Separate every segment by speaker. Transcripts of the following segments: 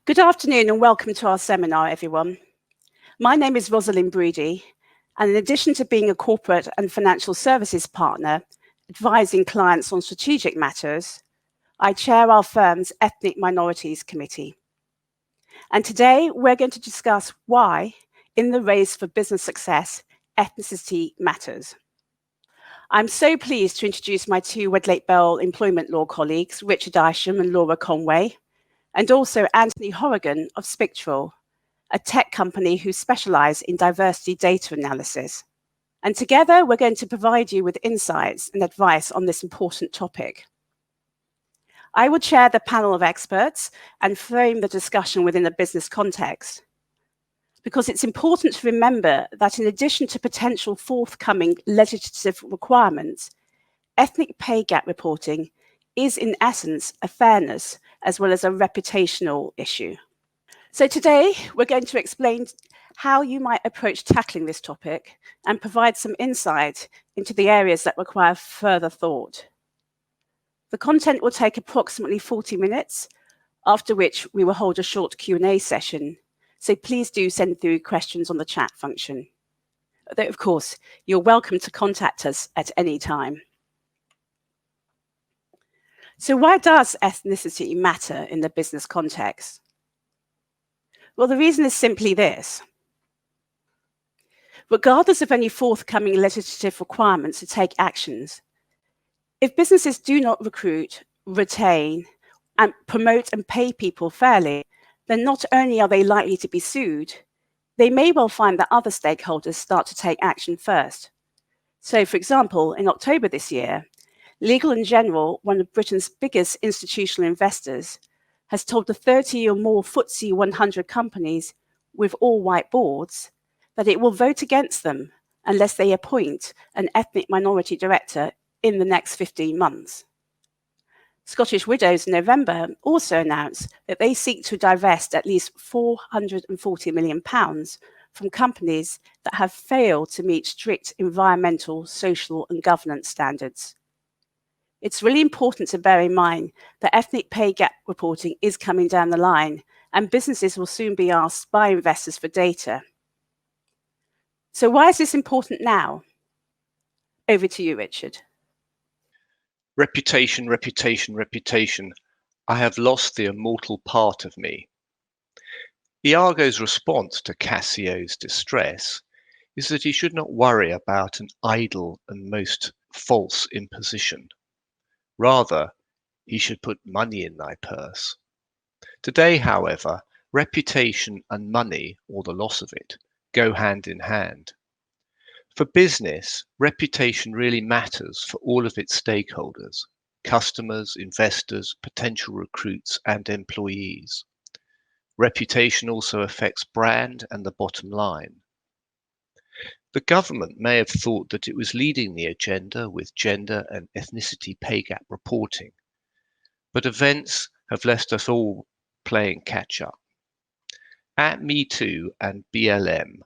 Speaker 1: Good afternoon and welcome to our seminar, everyone. My name is Rosalind Broody, and in addition to being a corporate and financial services partner, advising clients on strategic matters, I chair our firm's Ethnic Minorities Committee. And today we're going to discuss why, in the race for business success, ethnicity matters. I'm so pleased to introduce my two Wedlake Bell employment law colleagues, Richard Isham and Laura Conway, and also Anthony Horrigan of Spectral, a tech company who specialise in diversity data analysis. And together, we're going to provide you with insights and advice on this important topic. I will chair the panel of experts and frame the discussion within a business context, because it's important to remember that in addition to potential forthcoming legislative requirements, ethnic pay gap reporting is in essence a fairness as well as a reputational issue. So today we're going to explain how you might approach tackling this topic and provide some insight into the areas that require further thought. The content will take approximately 40 minutes, after which we will hold a short Q&A session. So please do send through questions on the chat function. Though, of course, you're welcome to contact us at any time. So why does ethnicity matter in the business context? Well, the reason is simply this. Regardless of any forthcoming legislative requirements to take actions, if businesses do not recruit, retain, and promote and pay people fairly, then not only are they likely to be sued, they may well find that other stakeholders start to take action first. So, for example, in October this year, Legal & General, one of Britain's biggest institutional investors, has told the 30 or more FTSE 100 companies with all white boards that it will vote against them unless they appoint an ethnic minority director in the next 15 months. Scottish Widows in November also announced that they seek to divest at least £440 million from companies that have failed to meet strict environmental, social and governance standards. It's really important to bear in mind that ethnic pay gap reporting is coming down the line, and businesses will soon be asked by investors for data. So why is this important now? Over to you, Richard.
Speaker 2: Reputation, reputation, reputation. I have lost the immortal part of me. Iago's response to Cassio's distress is that he should not worry about an idle and most false imposition. Rather, he should put money in thy purse. Today, however, reputation and money, or the loss of it, go hand in hand. For business, reputation really matters for all of its stakeholders, customers, investors, potential recruits, and employees. Reputation also affects brand and the bottom line. The government may have thought that it was leading the agenda with gender and ethnicity pay gap reporting, but events have left us all playing catch up. At Me Too and BLM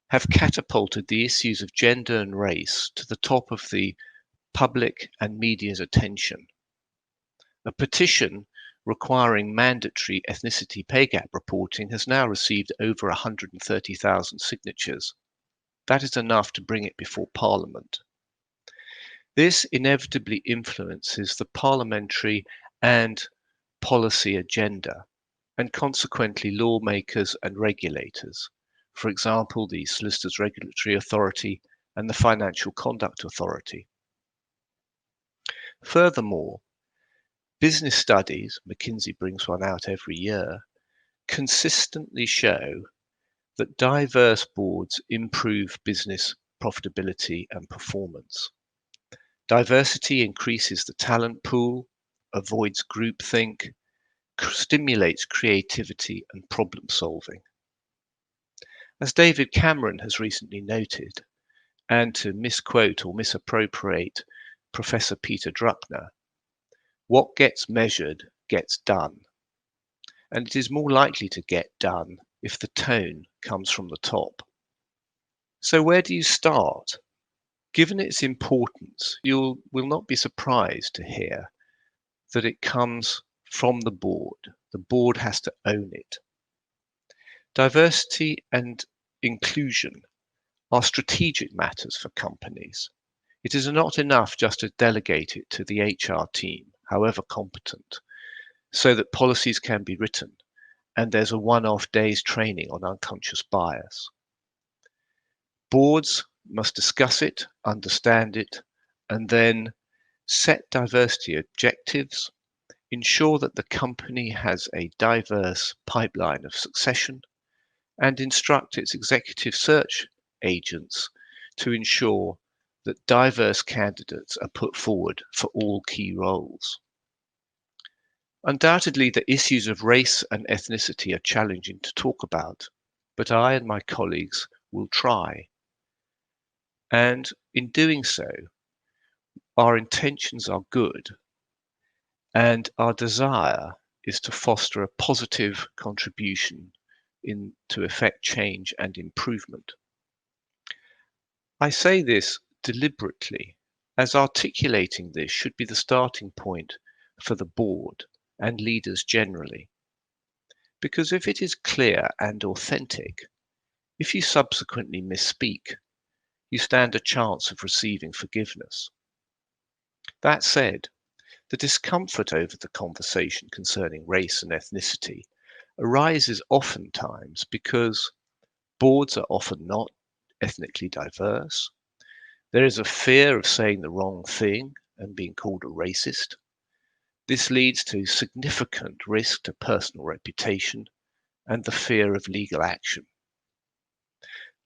Speaker 2: have catapulted the issues of gender and race to the top of the public and media's attention. A petition requiring mandatory ethnicity pay gap reporting has now received over 130,000 signatures. That is enough to bring it before Parliament. This inevitably influences the parliamentary and policy agenda, and consequently lawmakers and regulators, for example, the Solicitors Regulatory Authority and the Financial Conduct Authority. Furthermore, business studies, McKinsey brings one out every year, consistently show that diverse boards improve business profitability and performance. Diversity increases the talent pool, avoids groupthink, stimulates creativity and problem solving. As David Cameron has recently noted, and to misquote or misappropriate Professor Peter Druckner, what gets measured gets done, and it is more likely to get done if the tone comes from the top. So where do you start? Given its importance, you will not be surprised to hear that it comes from the board. The board has to own it. Diversity and inclusion are strategic matters for companies. It is not enough just to delegate it to the HR team, however competent, so that policies can be written and there's a one-off day's training on unconscious bias. Boards must discuss it, understand it, and then set diversity objectives, ensure that the company has a diverse pipeline of succession, and instruct its executive search agents to ensure that diverse candidates are put forward for all key roles. Undoubtedly, the issues of race and ethnicity are challenging to talk about, but I and my colleagues will try. And in doing so, our intentions are good, and our desire is to foster a positive contribution to effect change and improvement. I say this deliberately, as articulating this should be the starting point for the board and leaders generally. Because if it is clear and authentic, if you subsequently misspeak, you stand a chance of receiving forgiveness. That said, the discomfort over the conversation concerning race and ethnicity arises oftentimes because boards are often not ethnically diverse. There is a fear of saying the wrong thing and being called a racist. This leads to significant risk to personal reputation and the fear of legal action.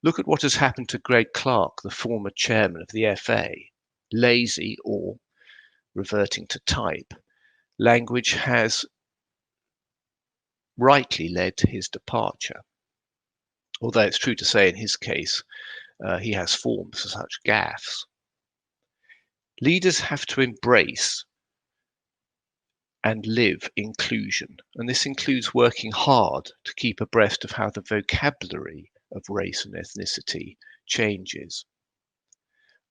Speaker 2: Look at what has happened to Greg Clark, the former chairman of the FA. Lazy, or reverting to type, language has rightly led to his departure. Although it's true to say in his case, he has formed for such gaffes. Leaders have to embrace and live inclusion, and this includes working hard to keep abreast of how the vocabulary of race and ethnicity changes.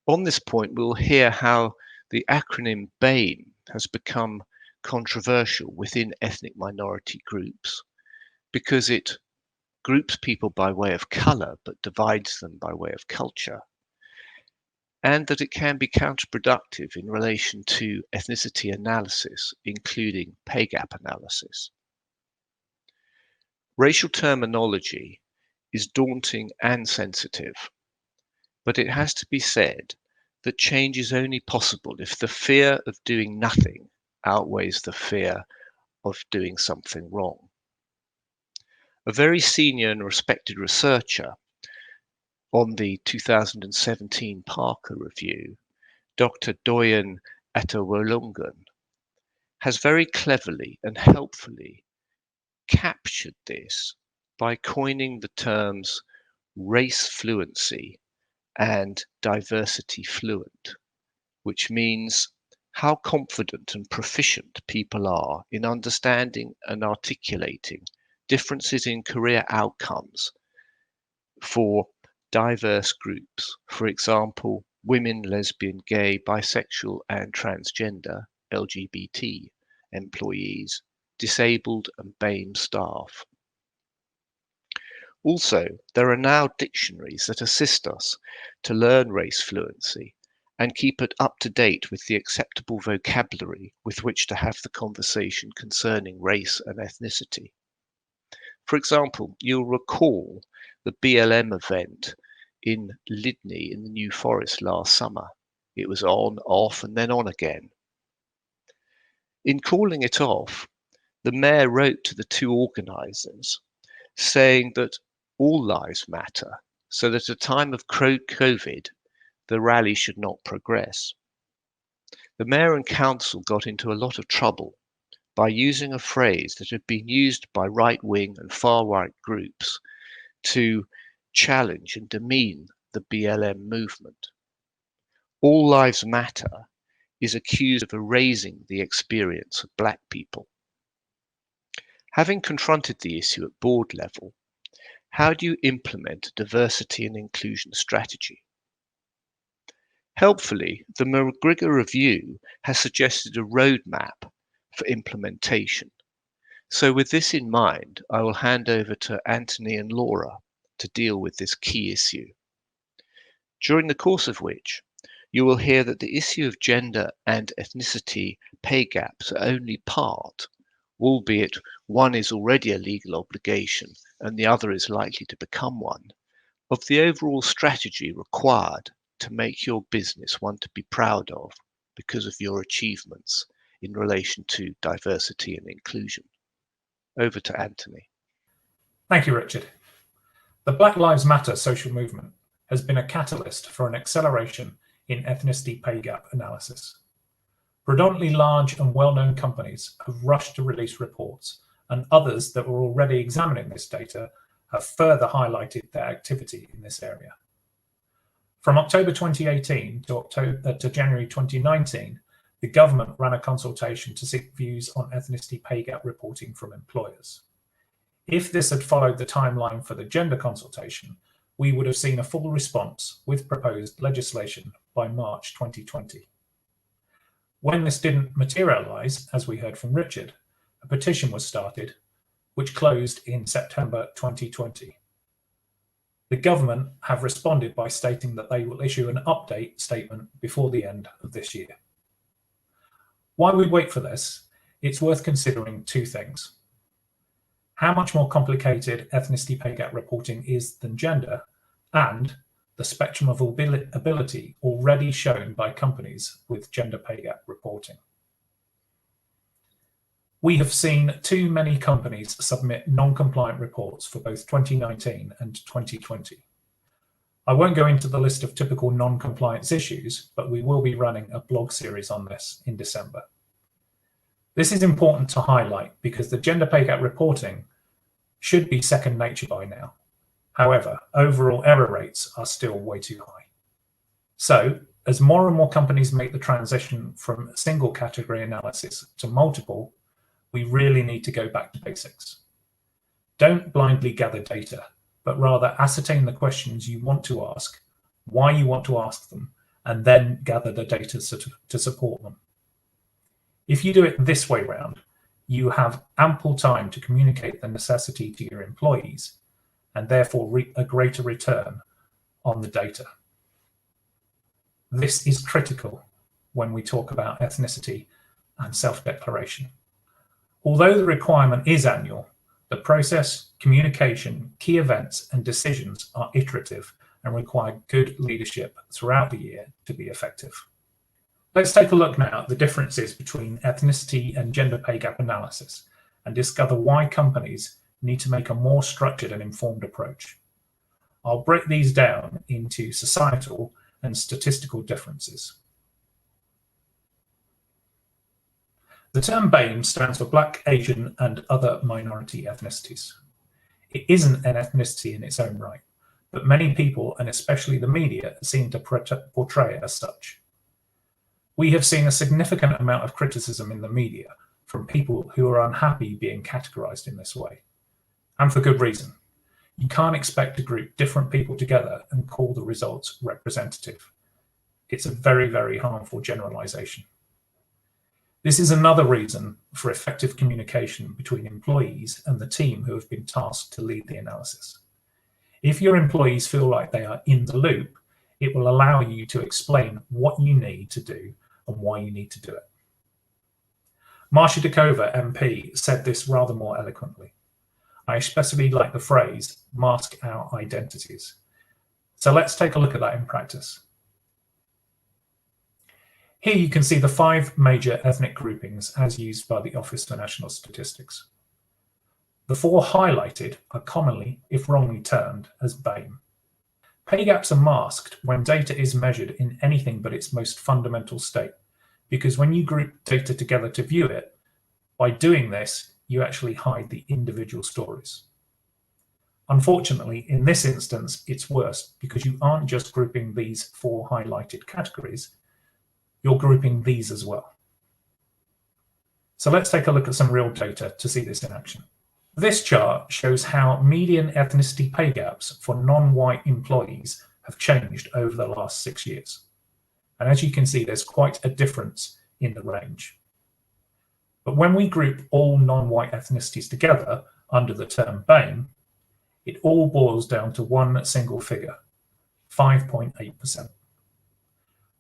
Speaker 2: On this point, we'll hear how the acronym BAME has become controversial within ethnic minority groups because it groups people by way of colour but divides them by way of culture, and that it can be counterproductive in relation to ethnicity analysis, including pay gap analysis. Racial terminology is daunting and sensitive, but it has to be said that change is only possible if the fear of doing nothing outweighs the fear of doing something wrong. A very senior and respected researcher on the 2017 Parker Review, Dr. Doyen Atawolungan, has very cleverly and helpfully captured this by coining the terms race fluency and diversity fluent, which means how confident and proficient people are in understanding and articulating differences in career outcomes for diverse groups. For example, women, lesbian, gay, bisexual, and transgender, LGBT employees, disabled and BAME staff. Also, there are now dictionaries that assist us to learn race fluency and keep it up to date with the acceptable vocabulary with which to have the conversation concerning race and ethnicity. For example, you'll recall the BLM event in Lydney in the New Forest last summer. It was on, off, and then on again. In calling it off, the mayor wrote to the two organisers saying that all lives matter, so that at a time of COVID, the rally should not progress. The mayor and council got into a lot of trouble by using a phrase that had been used by right-wing and far-right groups to challenge and demean the BLM movement. All lives matter is accused of erasing the experience of black people. Having confronted the issue at board level, how do you implement a diversity and inclusion strategy? Helpfully, the McGregor Review has suggested a roadmap for implementation. So with this in mind, I will hand over to Anthony and Laura to deal with this key issue, during the course of which you will hear that the issue of gender and ethnicity pay gaps are only part, albeit one is already a legal obligation and the other is likely to become one, of the overall strategy required to make your business one to be proud of because of your achievements in relation to diversity and inclusion. Over to Anthony.
Speaker 3: Thank you, Richard. The Black Lives Matter social movement has been a catalyst for an acceleration in ethnicity pay gap analysis. Predominantly large and well-known companies have rushed to release reports, and others that were already examining this data have further highlighted their activity in this area. From October 2018 to January 2019, the government ran a consultation to seek views on ethnicity pay gap reporting from employers. If this had followed the timeline for the gender consultation, we would have seen a full response with proposed legislation by March 2020. When this didn't materialise, as we heard from Richard, a petition was started, which closed in September 2020. The government have responded by stating that they will issue an update statement before the end of this year. While we wait for this, it's worth considering two things. How much more complicated ethnicity pay gap reporting is than gender, and the spectrum of ability already shown by companies with gender pay gap reporting. We have seen too many companies submit non-compliant reports for both 2019 and 2020. I won't go into the list of typical non-compliance issues, but we will be running a blog series on this in December. This is important to highlight because the gender pay gap reporting should be second nature by now. However, overall error rates are still way too high. So, as more and more companies make the transition from single category analysis to multiple, we really need to go back to basics. Don't blindly gather data, but rather ascertain the questions you want to ask, why you want to ask them, and then gather the data to support them. If you do it this way round, you have ample time to communicate the necessity to your employees and therefore a greater return on the data. This is critical when we talk about ethnicity and self-declaration. Although the requirement is annual, the process, communication, key events, and decisions are iterative and require good leadership throughout the year to be effective. Let's take a look now at the differences between ethnicity and gender pay gap analysis and discover why companies need to make a more structured and informed approach. I'll break these down into societal and statistical differences. The term BAME stands for Black, Asian, and other minority ethnicities. It isn't an ethnicity in its own right, but many people, and especially the media, seem to portray it as such. We have seen a significant amount of criticism in the media from people who are unhappy being categorized in this way. And for good reason. You can't expect to group different people together and call the results representative. It's a very, very harmful generalization. This is another reason for effective communication between employees and the team who have been tasked to lead the analysis. If your employees feel like they are in the loop, it will allow you to explain what you need to do and why you need to do it. Marsha Dukova, MP, said this rather more eloquently. I especially like the phrase, mask our identities. So let's take a look at that in practice. Here you can see the 5 major ethnic groupings as used by the Office for National Statistics. The 4 highlighted are commonly, if wrongly termed, as BAME. Pay gaps are masked when data is measured in anything but its most fundamental state, because when you group data together to view it, by doing this, you actually hide the individual stories. Unfortunately, in this instance, it's worse because you aren't just grouping these 4 highlighted categories, you're grouping these as well. So let's take a look at some real data to see this in action. This chart shows how median ethnicity pay gaps for non-white employees have changed over the last 6 years. And as you can see, there's quite a difference in the range. But when we group all non-white ethnicities together under the term BAME, it all boils down to one single figure, 5.8%,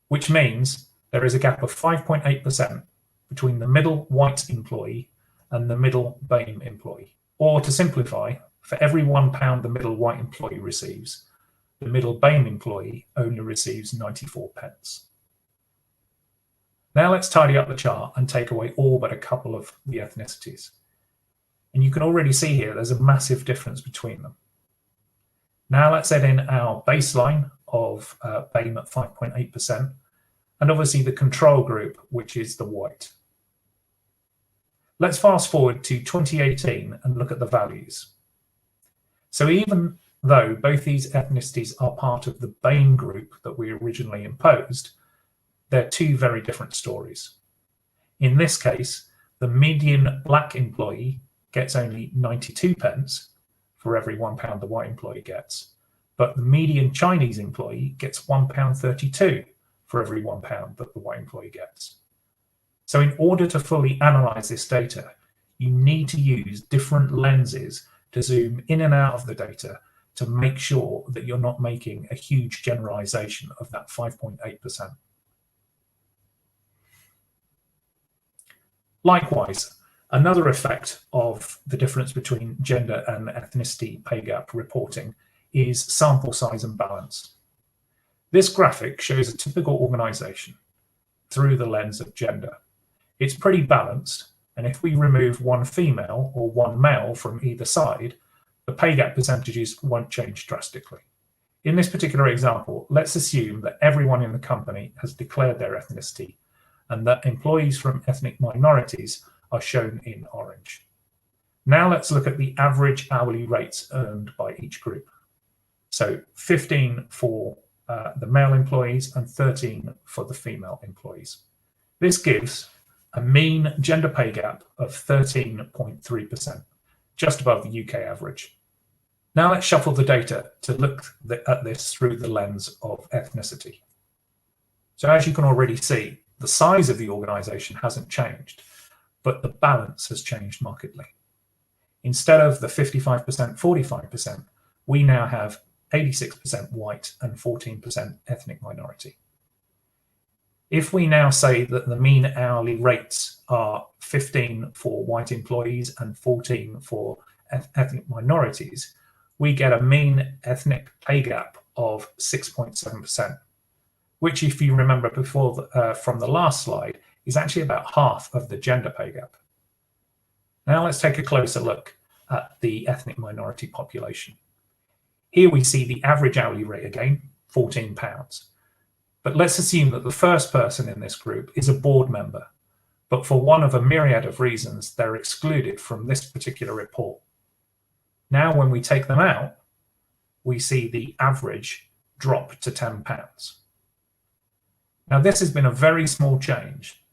Speaker 3: which means there is a gap of 5.8% between the middle white employee and the middle BAME employee. Or to simplify, for every £1 the middle white employee receives, the middle BAME employee only receives 94 pence. Now let's tidy up the chart and take away all but a couple of the ethnicities. And you can already see here there's a massive difference between them. Now let's add in our baseline of BAME at 5.8%, and obviously the control group, which is the white. Let's fast forward to 2018 and look at the values. So even though both these ethnicities are part of the BAME group that we originally imposed, they're two very different stories. In this case, the median black employee gets only 92 pence for every £1 the white employee gets, but the median Chinese employee gets £1.32 for every £1 that the white employee gets. So in order to fully analyze this data, you need to use different lenses to zoom in and out of the data to make sure that you're not making a huge generalization of that 5.8%. Likewise, another effect of the difference between gender and ethnicity pay gap reporting is sample size and balance. This graphic shows a typical organization through the lens of gender. It's pretty balanced, and if we remove one female or one male from either side, the pay gap percentages won't change drastically. In this particular example, let's assume that everyone in the company has declared their ethnicity and that employees from ethnic minorities are shown in orange. Now let's look at the average hourly rates earned by each group. So 15 for the male employees and 13 for the female employees. This gives a mean gender pay gap of 13.3%, just above the UK average. Now let's shuffle the data to look at this through the lens of ethnicity. So as you can already see, the size of the organization hasn't changed, but the balance has changed markedly. Instead of the 55%, 45%, we now have 86% white and 14% ethnic minority. If we now say that the mean hourly rates are 15 for white employees and 14 for ethnic minorities, we get a mean ethnic pay gap of 6.7%, which, if you remember before from the last slide, is actually about half of the gender pay gap. Now let's take a closer look at the ethnic minority population. Here we see the average hourly rate again, £14. But let's assume that the first person in this group is a board member, but for one of a myriad of reasons, they're excluded from this particular report. Now, when we take them out, we see the average drop to £10. Now, this has been a very small change,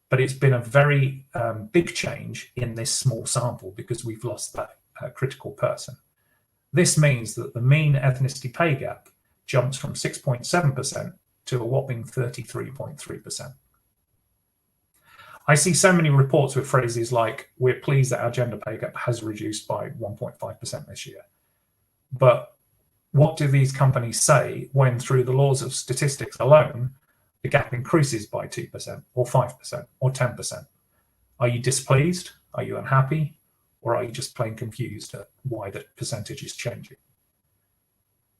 Speaker 3: but it's been a very big change in this small sample because we've lost that critical person. This means that the mean ethnicity pay gap jumps from 6.7% to a whopping 33.3%. I see so many reports with phrases like, "We're pleased that our gender pay gap has reduced by 1.5% this year." But what do these companies say when, through the laws of statistics alone, the gap increases by 2% or 5% or 10%? Are you displeased? Are you unhappy? Or are you just plain confused at why the percentage is changing?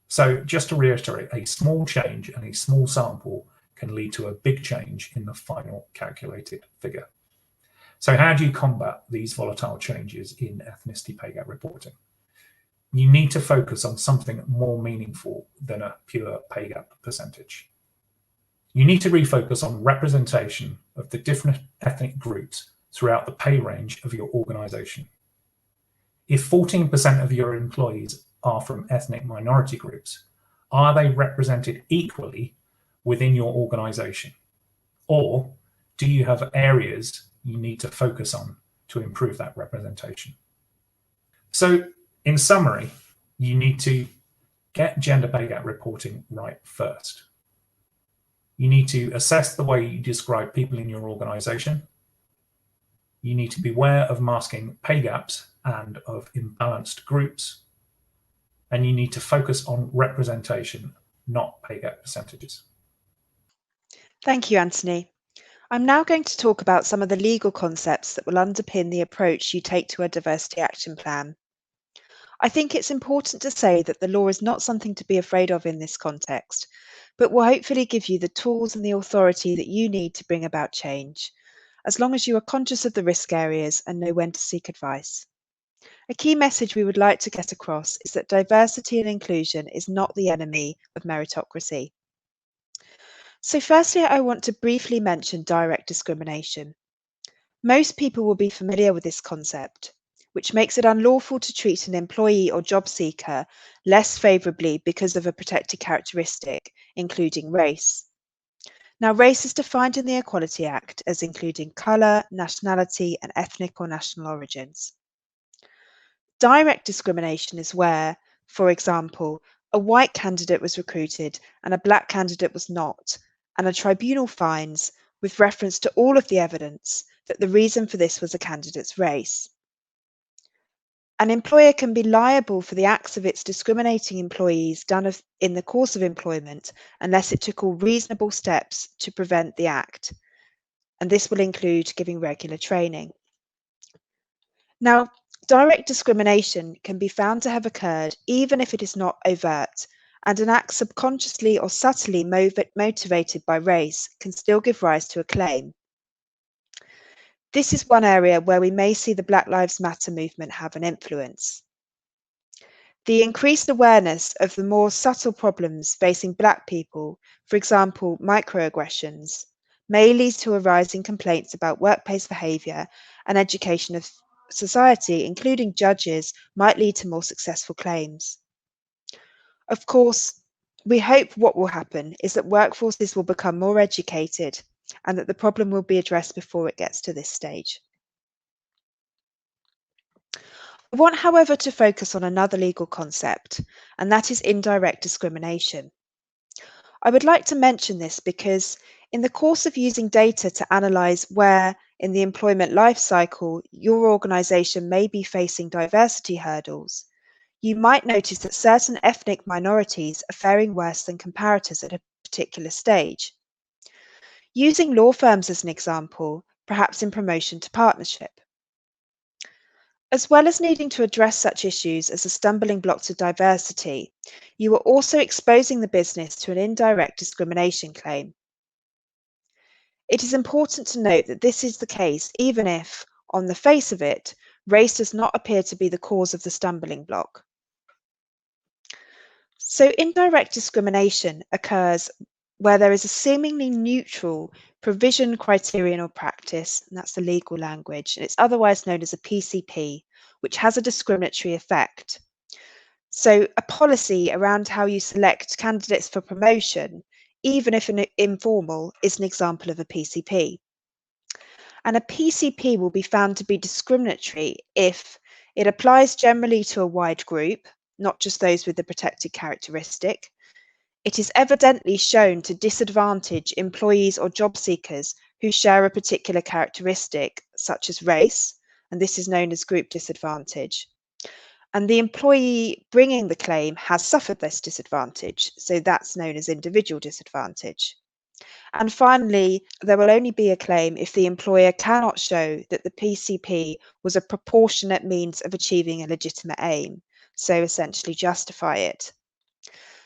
Speaker 3: So just to reiterate, a small change and a small sample can lead to a big change in the final calculated figure. So how do you combat these volatile changes in ethnicity pay gap reporting? You need to focus on something more meaningful than a pure pay gap percentage. You need to refocus on representation of the different ethnic groups throughout the pay range of your organization. If 14% of your employees are from ethnic minority groups, are they represented equally within your organization? Or do you have areas you need to focus on to improve that representation? So in summary, you need to get gender pay gap reporting right first. You need to assess the way you describe people in your organization. You need to beware of masking pay gaps and of imbalanced groups. And you need to focus on representation, not pay gap percentages.
Speaker 4: Thank you, Anthony. I'm now going to talk about some of the legal concepts that will underpin the approach you take to a diversity action plan. I think it's important to say that the law is not something to be afraid of in this context, but will hopefully give you the tools and the authority that you need to bring about change, as long as you are conscious of the risk areas and know when to seek advice. A key message we would like to get across is that diversity and inclusion is not the enemy of meritocracy. So firstly, I want to briefly mention direct discrimination. Most people will be familiar with this concept, which makes it unlawful to treat an employee or job seeker less favourably because of a protected characteristic, including race. Now, race is defined in the Equality Act as including colour, nationality, and ethnic or national origins. Direct discrimination is where, for example, a white candidate was recruited and a black candidate was not, and a tribunal finds, with reference to all of the evidence, that the reason for this was a candidate's race. An employer can be liable for the acts of its discriminating employees done in the course of employment unless it took all reasonable steps to prevent the act, and this will include giving regular training. Now, direct discrimination can be found to have occurred even if it is not overt, and an act subconsciously or subtly motivated by race can still give rise to a claim. This is one area where we may see the Black Lives Matter movement have an influence. The increased awareness of the more subtle problems facing Black people, for example, microaggressions, may lead to a rise in complaints about workplace behaviour, and education of society, including judges, might lead to more successful claims. Of course, we hope what will happen is that workforces will become more educated and that the problem will be addressed before it gets to this stage. I want, however, to focus on another legal concept, and that is indirect discrimination. I would like to mention this because in the course of using data to analyse where in the employment life cycle your organisation may be facing diversity hurdles, you might notice that certain ethnic minorities are faring worse than comparators at a particular stage. Using law firms as an example, perhaps in promotion to partnership. As well as needing to address such issues as a stumbling block to diversity, you are also exposing the business to an indirect discrimination claim. It is important to note that this is the case even if, on the face of it, race does not appear to be the cause of the stumbling block. So indirect discrimination occurs where there is a seemingly neutral provision, criterion, or practice, and that's the legal language, and it's otherwise known as a PCP, which has a discriminatory effect. So a policy around how you select candidates for promotion, even if informal, is an example of a PCP. And a PCP will be found to be discriminatory if it applies generally to a wide group, not just those with the protected characteristic. It is evidently shown to disadvantage employees or job seekers who share a particular characteristic, such as race, and this is known as group disadvantage. And the employee bringing the claim has suffered this disadvantage, so that's known as individual disadvantage. And finally, there will only be a claim if the employer cannot show that the PCP was a proportionate means of achieving a legitimate aim, so essentially justify it.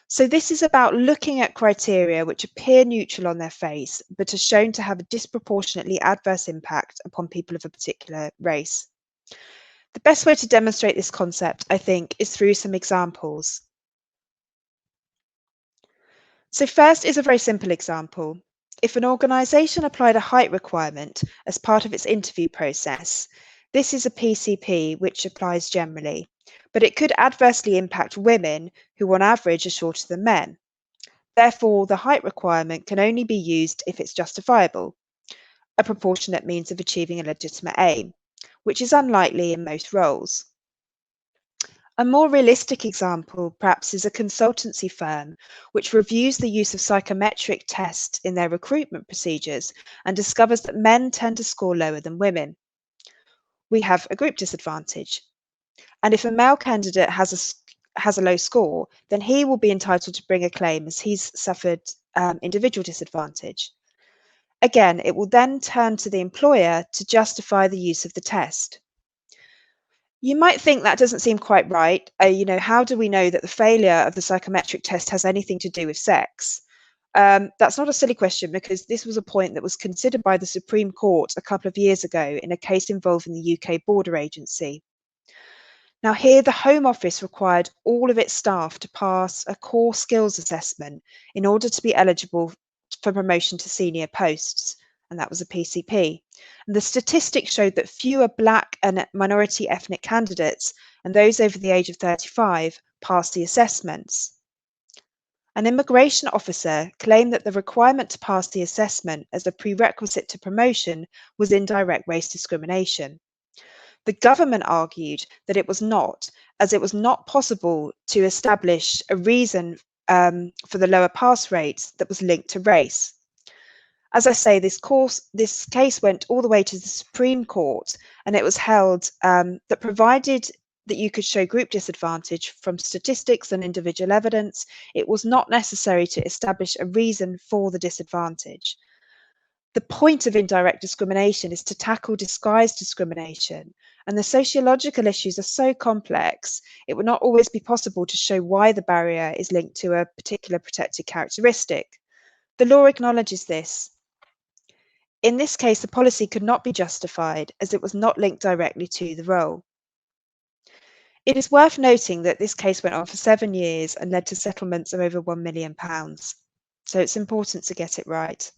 Speaker 4: So this is about looking at criteria which appear neutral on their face, but are shown to have a disproportionately adverse impact upon people of a particular race. The best way to demonstrate this concept, I think, is through some examples. So first is a very simple example. If an organisation applied a height requirement as part of its interview process, this is a PCP which applies generally, but it could adversely impact women who on average are shorter than men. Therefore, the height requirement can only be used if it's justifiable, a proportionate means of achieving a legitimate aim, which is unlikely in most roles. A more realistic example, perhaps, is a consultancy firm which reviews the use of psychometric tests in their recruitment procedures and discovers that men tend to score lower than women. we have a group disadvantage. And if a male candidate has a low score, then he will be entitled to bring a claim as he's suffered individual disadvantage. Again, it will then turn to the employer to justify the use of the test. You might think that doesn't seem quite right. How do we know that the failure of the psychometric test has anything to do with sex? That's not a silly question, because this was a point that was considered by the Supreme Court a couple of years ago in a case involving the UK Border Agency. Now here, the Home Office required all of its staff to pass a core skills assessment in order to be eligible for promotion to senior posts, and that was a PCP. And the statistics showed that fewer Black and minority ethnic candidates and those over the age of 35 passed the assessments. An immigration officer claimed that the requirement to pass the assessment as a prerequisite to promotion was indirect race discrimination. The government argued that it was not, as it was not possible to establish a reason for the lower pass rates that was linked to race. As I say, this case went all the way to the Supreme Court, and it was held that provided that you could show group disadvantage from statistics and individual evidence, it was not necessary to establish a reason for the disadvantage. The point of indirect discrimination is to tackle disguised discrimination, and the sociological issues are so complex, it would not always be possible to show why the barrier is linked to a particular protected characteristic. The law acknowledges this. In this case, the policy could not be justified as it was not linked directly to the role. It is worth noting that this case went on for 7 years and led to settlements of over £1 million. So it's important to get it right.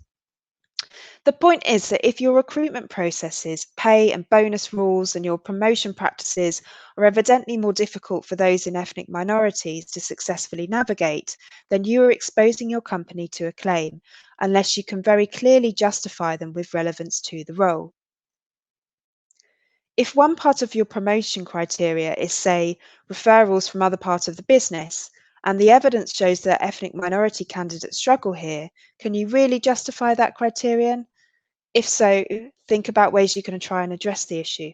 Speaker 4: The point is that if your recruitment processes, pay and bonus rules, and your promotion practices are evidently more difficult for those in ethnic minorities to successfully navigate, then you are exposing your company to a claim, unless you can very clearly justify them with relevance to the role. If one part of your promotion criteria is, say, referrals from other parts of the business, and the evidence shows that ethnic minority candidates struggle here, can you really justify that criterion? If so, think about ways you can try and address the issue.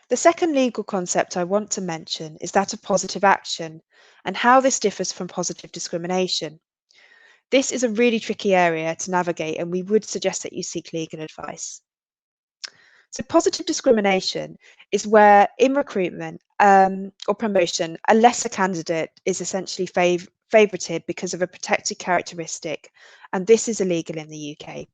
Speaker 4: The second legal concept I want to mention is that of positive action, and how this differs from positive discrimination. This is a really tricky area to navigate, and we would suggest that you seek legal advice. So positive discrimination is where in recruitment or promotion, a lesser candidate is essentially favoured because of a protected characteristic, and this is illegal in the UK.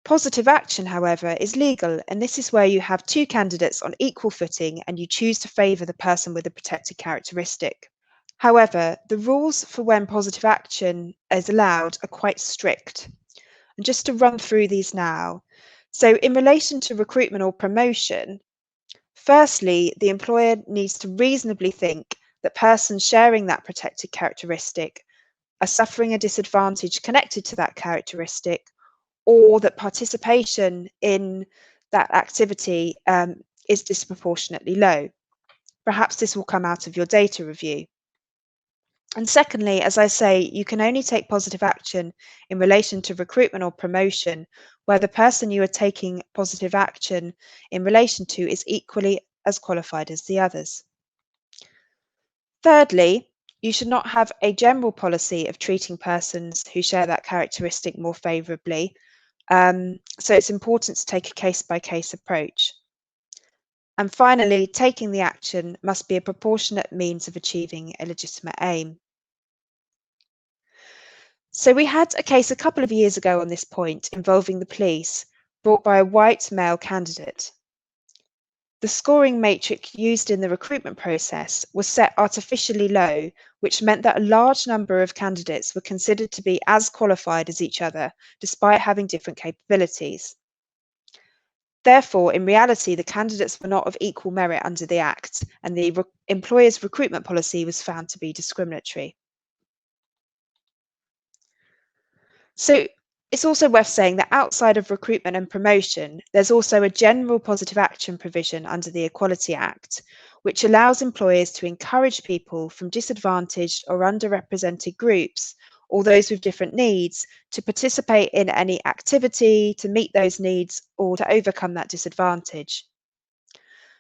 Speaker 4: Positive action, however, is legal, and this is where you have two candidates on equal footing and you choose to favour the person with a protected characteristic. However, the rules for when positive action is allowed are quite strict. And just to run through these now. So in relation to recruitment or promotion, firstly, the employer needs to reasonably think that persons sharing that protected characteristic are suffering a disadvantage connected to that characteristic, or that participation in that activity is disproportionately low. Perhaps this will come out of your data review. And secondly, as I say, you can only take positive action in relation to recruitment or promotion where the person you are taking positive action in relation to is equally as qualified as the others. Thirdly, you should not have a general policy of treating persons who share that characteristic more favourably. So it's important to take a case-by-case approach. And finally, taking the action must be a proportionate means of achieving a legitimate aim. So we had a case a couple of years ago on this point involving the police, brought by a white male candidate. The scoring matrix used in the recruitment process was set artificially low, which meant that a large number of candidates were considered to be as qualified as each other, despite having different capabilities. Therefore, in reality, the candidates were not of equal merit under the Act, and the employer's recruitment policy was found to be discriminatory. So it's also worth saying that outside of recruitment and promotion, there's also a general positive action provision under the Equality Act, which allows employers to encourage people from disadvantaged or underrepresented groups or those with different needs to participate in any activity to meet those needs or to overcome that disadvantage.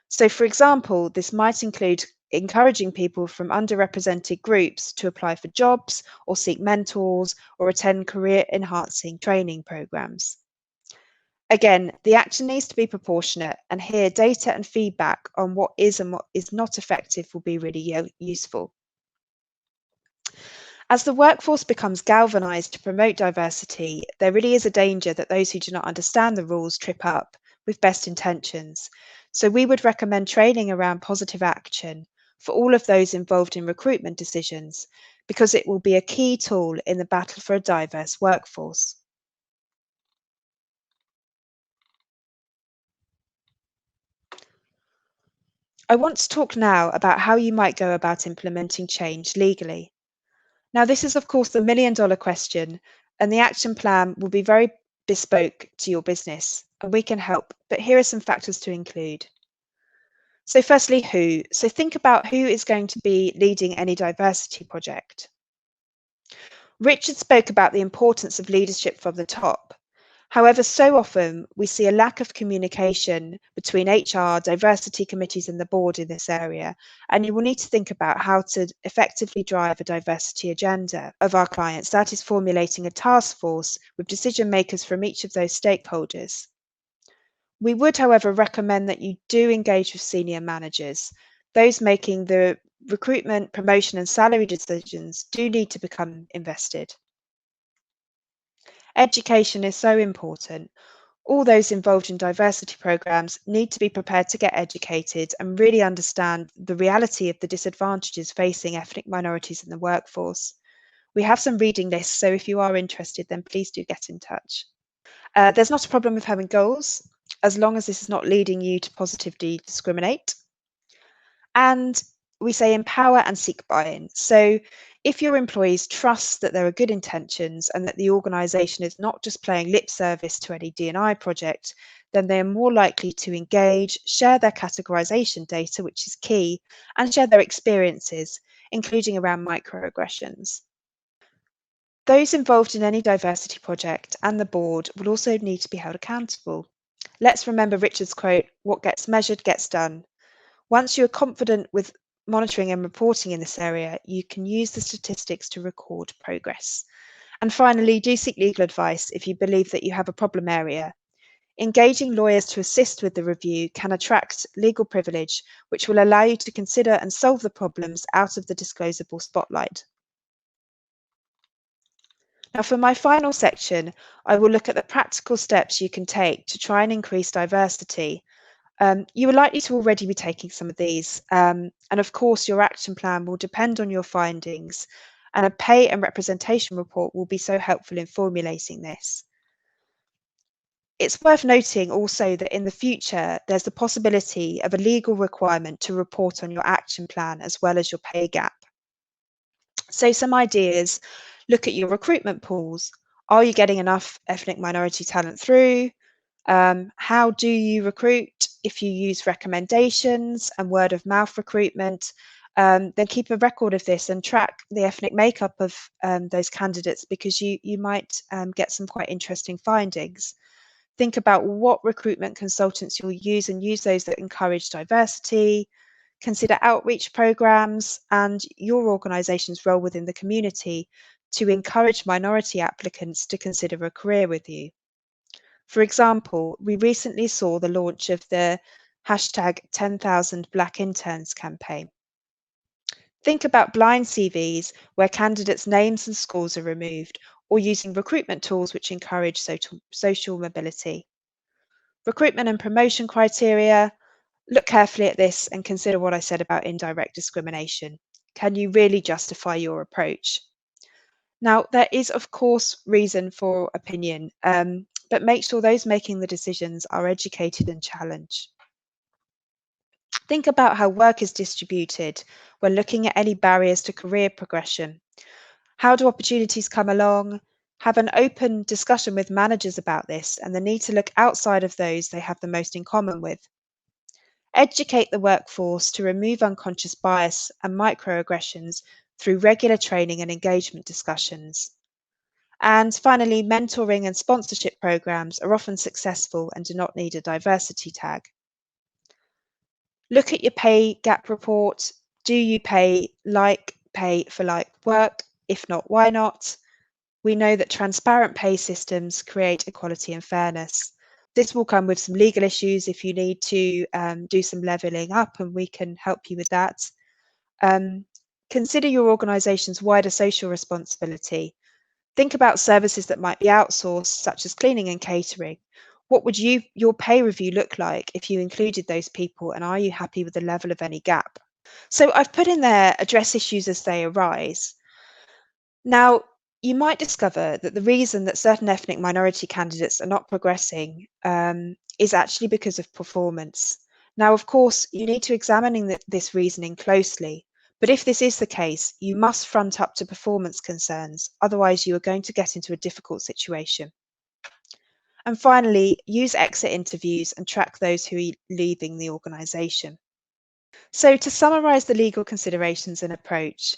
Speaker 4: So, for example, this might include encouraging people from underrepresented groups to apply for jobs or seek mentors or attend career-enhancing training programs. Again, the action needs to be proportionate, and here data and feedback on what is and what is not effective will be really useful. As the workforce becomes galvanised to promote diversity, there really is a danger that those who do not understand the rules trip up with best intentions. So we would recommend training around positive action for all of those involved in recruitment decisions, because it will be a key tool in the battle for a diverse workforce. I want to talk now about how you might go about implementing change legally. Now, this is, of course, the million-dollar question, and the action plan will be very bespoke to your business, and we can help, but here are some factors to include. So firstly, who? So think about who is going to be leading any diversity project. Richard spoke about the importance of leadership from the top. However, so often we see a lack of communication between HR, diversity committees and the board in this area, and you will need to think about how to effectively drive a diversity agenda of our clients. That is formulating a task force with decision makers from each of those stakeholders. We would, however, recommend that you do engage with senior managers. Those making the recruitment, promotion and salary decisions do need to become invested. Education is so important. All those involved in diversity programs need to be prepared to get educated and really understand the reality of the disadvantages facing ethnic minorities in the workforce. We have some reading lists, so if you are interested, then please do get in touch. There's not a problem with having goals, as long as this is not leading you to positively discriminate. And we say empower and seek buy-in. So if your employees trust that there are good intentions and that the organisation is not just playing lip service to any D&I project, then they are more likely to engage, share their categorisation data, which is key, and share their experiences, including around microaggressions. Those involved in any diversity project and the board will also need to be held accountable. Let's remember Richard's quote, "What gets measured gets done." Once you are confident with monitoring and reporting in this area, you can use the statistics to record progress. And finally, do seek legal advice if you believe that you have a problem area. Engaging lawyers to assist with the review can attract legal privilege, which will allow you to consider and solve the problems out of the disclosable spotlight. Now, for my final section, I will look at the practical steps you can take to try and increase diversity. You are likely to already be taking some of these, and of course your action plan will depend on your findings, and a pay and representation report will be so helpful in formulating this. It's worth noting also that in the future there's the possibility of a legal requirement to report on your action plan as well as your pay gap. So some ideas: look at your recruitment pools. Are you getting enough ethnic minority talent through? How do you recruit? If you use recommendations and word of mouth recruitment, then keep a record of this and track the ethnic makeup of those candidates, because you might get some quite interesting findings. Think about what recruitment consultants you'll use and use those that encourage diversity. Consider outreach programs and your organisation's role within the community to encourage minority applicants to consider a career with you. For example, we recently saw the launch of the hashtag 10,000 Black Interns campaign. Think about blind CVs where candidates' names and scores are removed, or using recruitment tools which encourage social mobility. Recruitment and promotion criteria. Look carefully at this and consider what I said about indirect discrimination. Can you really justify your approach? Now, there is, of course, reason for opinion, but make sure those making the decisions are educated and challenged. Think about how work is distributed when looking at any barriers to career progression. How do opportunities come along? Have an open discussion with managers about this and the need to look outside of those they have the most in common with. Educate the workforce to remove unconscious bias and microaggressions through regular training and engagement discussions. And finally, mentoring and sponsorship programs are often successful and do not need a diversity tag. Look at your pay gap report. Do you pay for like work? If not, why not? We know that transparent pay systems create equality and fairness. This will come with some legal issues if you need to do some levelling up, and we can help you with that. Consider your organisation's wider social responsibility. Think about services that might be outsourced, such as cleaning and catering. What would your pay review look like if you included those people, and are you happy with the level of any gap? So I've put in there address issues as they arise. Now, you might discover that the reason that certain ethnic minority candidates are not progressing is actually because of performance. Now, of course, you need to examine this reasoning closely, but if this is the case, you must front up to performance concerns, otherwise you are going to get into a difficult situation. And finally, use exit interviews and track those who are leaving the organisation. So to summarise the legal considerations and approach,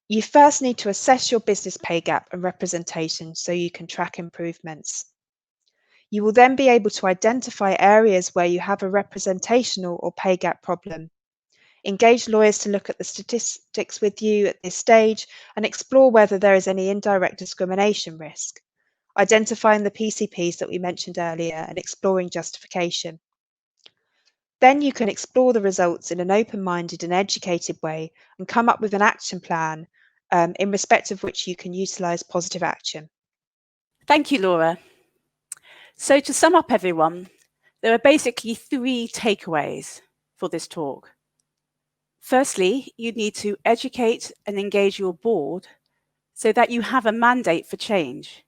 Speaker 4: you first need to assess your business pay gap and representation so you can track improvements. You will then be able to identify areas where you have a representational or pay gap problem. Engage lawyers to look at the statistics with you at this stage and explore whether there is any indirect discrimination risk. Identifying the PCPs that we mentioned earlier and exploring justification. Then you can explore the results in an open-minded and educated way and come up with an action plan in respect of which you can utilise positive action.
Speaker 1: Thank you, Laura. So to sum up, everyone, there are basically 3 takeaways for this talk. Firstly, you need to educate and engage your board so that you have a mandate for change.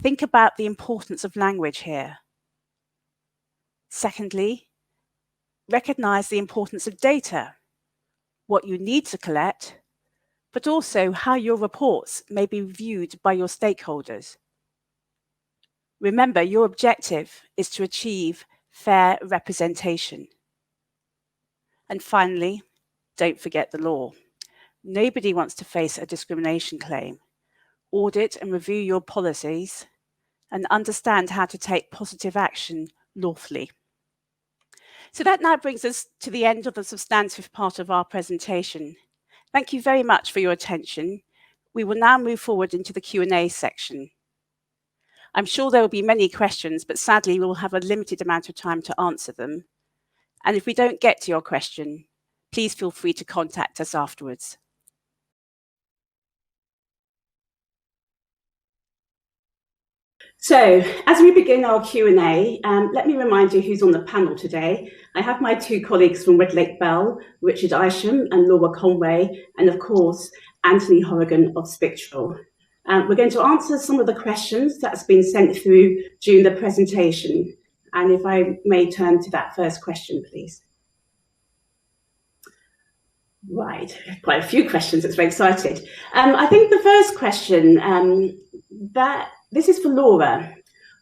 Speaker 1: Think about the importance of language here. Secondly, recognize the importance of data, what you need to collect, but also how your reports may be viewed by your stakeholders. Remember, your objective is to achieve fair representation. And finally, don't forget the law. Nobody wants to face a discrimination claim. Audit and review your policies and understand how to take positive action lawfully. So that now brings us to the end of the substantive part of our presentation. Thank you very much for your attention. We will now move forward into the Q&A section. I'm sure there will be many questions, but sadly we will have a limited amount of time to answer them. And if we don't get to your question, please feel free to contact us afterwards. So, as we begin our Q&A, let me remind you who's on the panel today. I have my 2 colleagues from Redlake Bell, Richard Isham and Laura Conway, and of course, Anthony Horrigan of Spectral. We're going to answer some of the questions that's been sent through during the presentation. And if I may turn to that first question, please. Right, quite a few questions, it's very exciting. I think the first question, this is for Laura.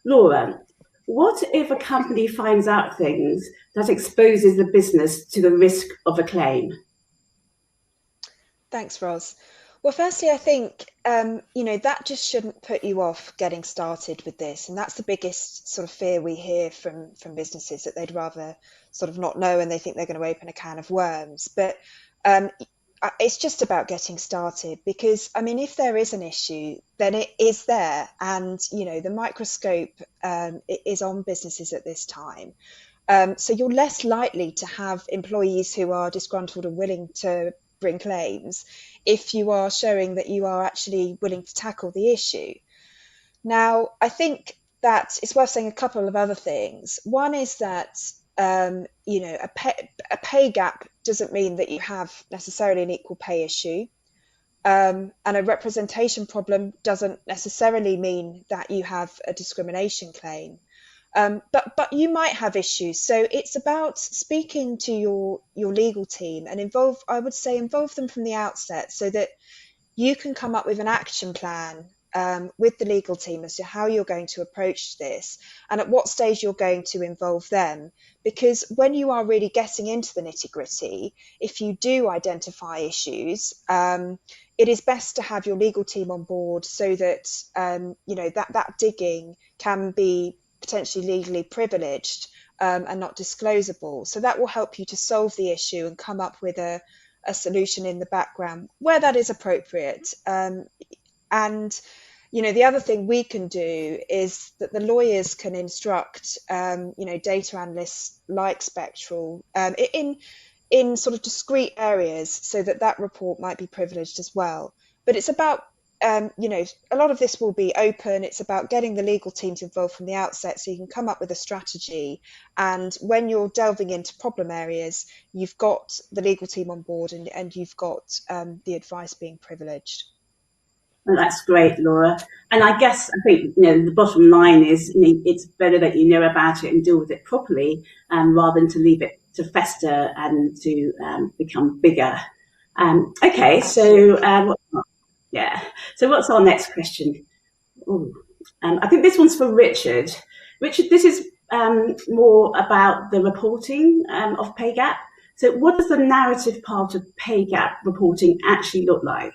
Speaker 1: Laura, what if a company finds out things that exposes the business to the risk of a claim?
Speaker 4: Thanks, Ros. Well, firstly, I think, that just shouldn't put you off getting started with this. And that's the biggest sort of fear we hear from businesses, that they'd rather sort of not know and they think they're going to open a can of worms. But it's just about getting started, because, I mean, if there is an issue, then it is there. And, the microscope is on businesses at this time. So you're less likely to have employees who are disgruntled and willing to bring claims if you are showing that you are actually willing to tackle the issue. Now, I think that it's worth saying a couple of other things. One is that a pay gap doesn't mean that you have necessarily an equal pay issue, and a representation problem doesn't necessarily mean that you have a discrimination claim. But you might have issues. So it's about speaking to your legal team and involve them from the outset so that you can come up with an action plan with the legal team as to how you're going to approach this and at what stage you're going to involve them. Because when you are really getting into the nitty-gritty, if you do identify issues, it is best to have your legal team on board so that that digging can be potentially legally privileged and not disclosable. So that will help you to solve the issue and come up with a solution in the background where that is appropriate. And the other thing we can do is that the lawyers can instruct data analysts like Spectral in sort of discrete areas so that report might be privileged as well. But it's about a lot of this will be open. It's about getting the legal teams involved from the outset so you can come up with a strategy. And when you're delving into problem areas, you've got the legal team on board and you've got the advice being privileged.
Speaker 1: Well, that's great, Laura. And I think the bottom line is it's better that you know about it and deal with it properly rather than to leave it to fester and to become bigger. Okay, so so what's our next question? I think this one's for Richard. Richard, this is more about the reporting of pay gap. So what does the narrative part of pay gap reporting actually look like?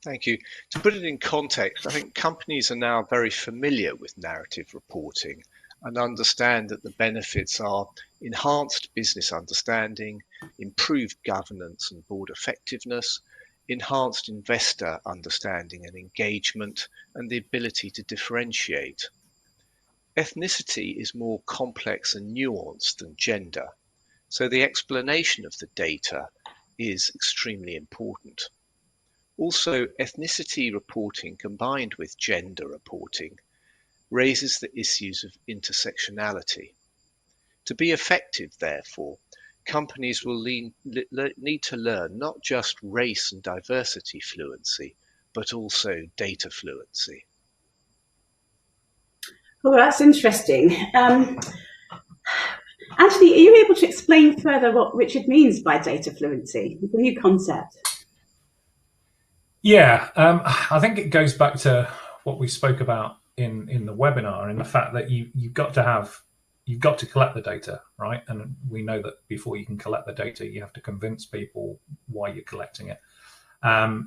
Speaker 2: Thank you. To put it in context, I think companies are now very familiar with narrative reporting and understand that the benefits are enhanced business understanding, improved governance and board effectiveness, enhanced investor understanding and engagement, and the ability to differentiate. Ethnicity is more complex and nuanced than gender, so the explanation of the data is extremely important. Also, ethnicity reporting combined with gender reporting raises the issues of intersectionality. To be effective, therefore, companies will need to learn not just race and diversity fluency, but also data fluency.
Speaker 1: Well, that's interesting. Actually, are you able to explain further what Richard means by data fluency? It's a new concept.
Speaker 3: Yeah, I think it goes back to what we spoke about in the webinar, in the fact that you've got to collect the data, right? And we know that before you can collect the data, you have to convince people why you're collecting it.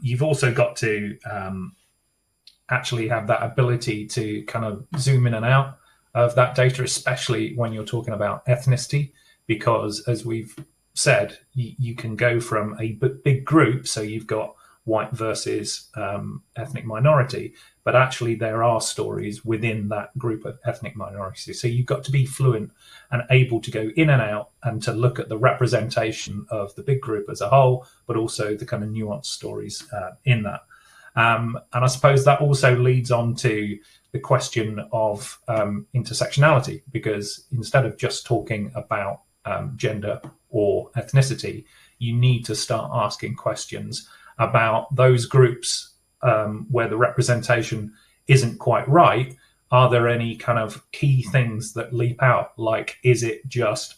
Speaker 3: You've also got to actually have that ability to kind of zoom in and out of that data, especially when you're talking about ethnicity, because as we've said, you can go from a big group, so you've got white versus ethnic minority, but actually there are stories within that group of ethnic minorities. So you've got to be fluent and able to go in and out and to look at the representation of the big group as a whole, but also the kind of nuanced stories in that. And I suppose that also leads on to the question of intersectionality, because instead of just talking about gender or ethnicity, you need to start asking questions about those groups where the representation isn't quite right. Are there any kind of key things that leap out? Like, is it just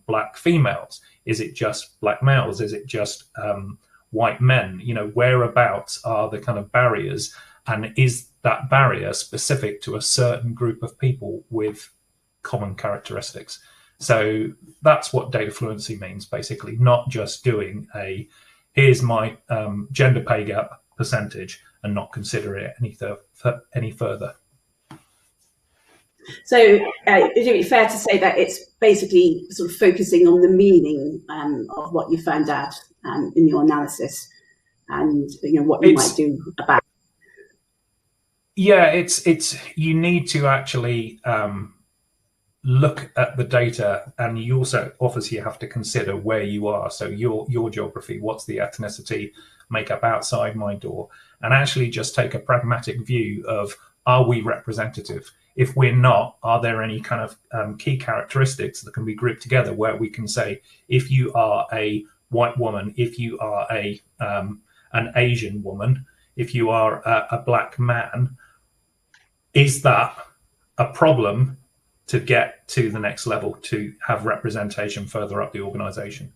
Speaker 3: black females? Is it just black males? Is it just white men? Whereabouts are the kind of barriers? And is that barrier specific to a certain group of people with common characteristics? So that's what data fluency means, basically, not just doing here's my gender pay gap percentage and not consider it any further.
Speaker 1: So is it fair to say that it's basically sort of focusing on the meaning of what you found out in your analysis and what you might do about it?
Speaker 3: Yeah, it's you need to actually look at the data, and you also obviously have to consider where you are. So your geography, what's the ethnicity makeup outside my door, and actually just take a pragmatic view of, are we representative? If we're not, are there any kind of key characteristics that can be grouped together where we can say, if you are a white woman, if you are an Asian woman, if you are a black man, is that a problem to get to the next level, to have representation further up the organization?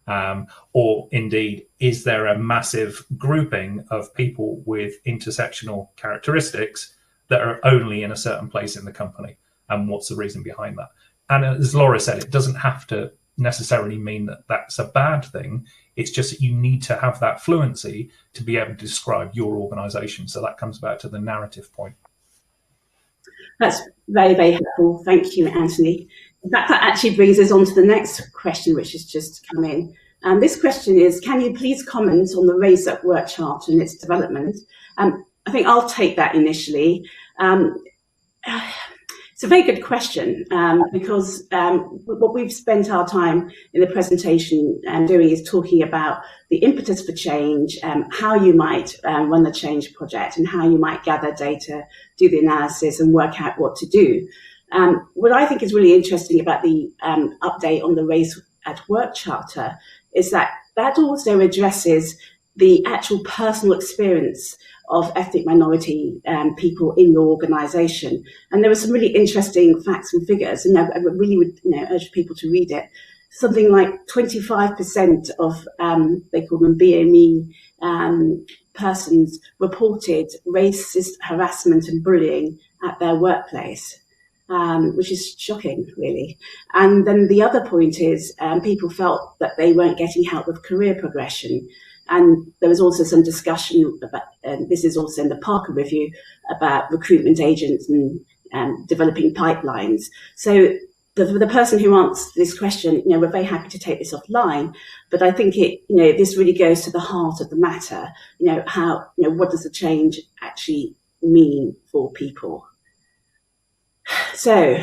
Speaker 3: Or indeed, is there a massive grouping of people with intersectional characteristics that are only in a certain place in the company? And what's the reason behind that? And as Laura said, it doesn't have to necessarily mean that that's a bad thing. It's just that you need to have that fluency to be able to describe your organization. So that comes back to the narrative point.
Speaker 1: That's very, very helpful. Thank you, Anthony. In fact, that actually brings us on to the next question, which has just come in. And this question is, can you please comment on the Race at Work Charter and its development? I think I'll take that initially. It's a very good question, because what we've spent our time in the presentation doing is talking about the impetus for change, how you might run the change project and how you might gather data, do the analysis and work out what to do. What I think is really interesting about the update on the Race at Work Charter is that that also addresses the actual personal experience of ethnic minority people in your organisation. And there were some really interesting facts and figures, and I really would urge people to read it. Something like 25% of, they call them BME persons, reported racist harassment and bullying at their workplace, which is shocking, really. And then the other point is people felt that they weren't getting help with career progression. And there was also some discussion about, and this is also in the Parker Review, about recruitment agents and developing pipelines. So the person who answered this question, we're very happy to take this offline, but I think this really goes to the heart of the matter. What does the change actually mean for people? So,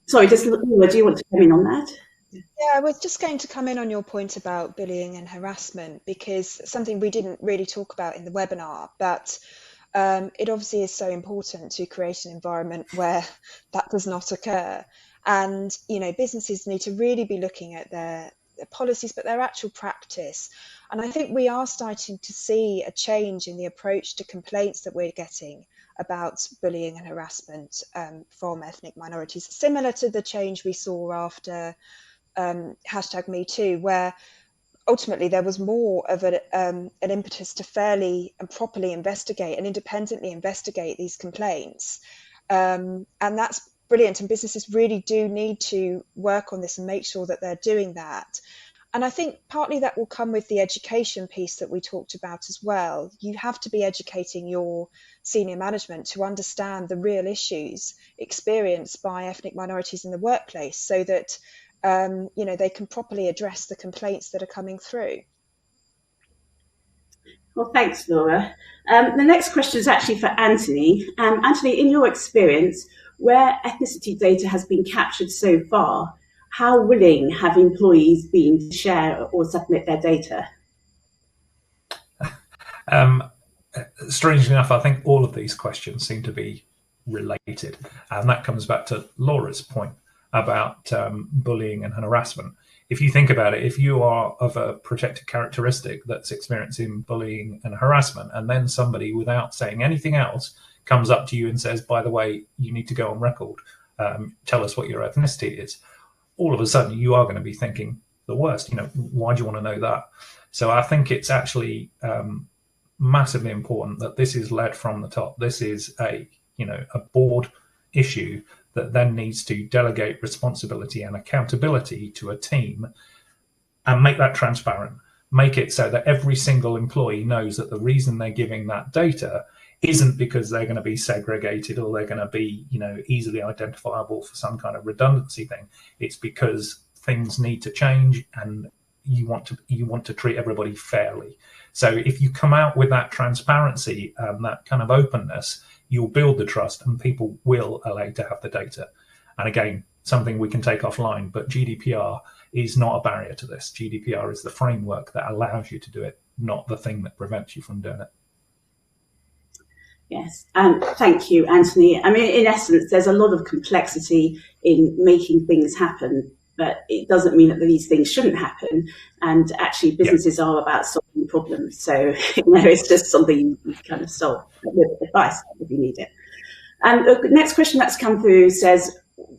Speaker 1: sorry, just Laura, do you want to come in on that?
Speaker 4: Yeah, I was just going to come in on your point about bullying and harassment, because something we didn't really talk about in the webinar, but it obviously is so important to create an environment where that does not occur. And, businesses need to really be looking at their policies, but their actual practice. And I think we are starting to see a change in the approach to complaints that we're getting about bullying and harassment from ethnic minorities, similar to the change we saw after #MeToo, where ultimately there was more of an impetus to fairly and properly investigate and independently investigate these complaints. And that's brilliant. And businesses really do need to work on this and make sure that they're doing that. And I think partly that will come with the education piece that we talked about as well. You have to be educating your senior management to understand the real issues experienced by ethnic minorities in the workplace, so that they can properly address the complaints that are coming through.
Speaker 1: Well, thanks, Laura. The next question is actually for Anthony. Anthony, in your experience, where ethnicity data has been captured so far, how willing have employees been to share or submit their data?
Speaker 3: Strangely enough, I think all of these questions seem to be related. And that comes back to Laura's point about bullying and harassment. If you think about it, if you are of a protected characteristic that's experiencing bullying and harassment, and then somebody, without saying anything else, comes up to you and says, by the way, you need to go on record, tell us what your ethnicity is, all of a sudden you are going to be thinking the worst. Why do you want to know that? So I think it's actually massively important that this is led from the top. This is a board issue that then needs to delegate responsibility and accountability to a team and make that transparent. Make it so that every single employee knows that the reason they're giving that data isn't because they're going to be segregated or they're going to be, easily identifiable for some kind of redundancy thing. It's because things need to change and you want to treat everybody fairly. So if you come out with that transparency and that kind of openness, you'll build the trust and people will allow you to have the data. And again, something we can take offline, but GDPR is not a barrier to this. GDPR is the framework that allows you to do it, not the thing that prevents you from doing it.
Speaker 1: Yes, thank you, Anthony. I mean, in essence, there's a lot of complexity in making things happen, but it doesn't mean that these things shouldn't happen. And actually, businesses are about solving problems. So, it's just something you kind of solve with advice if you need it. And the next question that's come through says,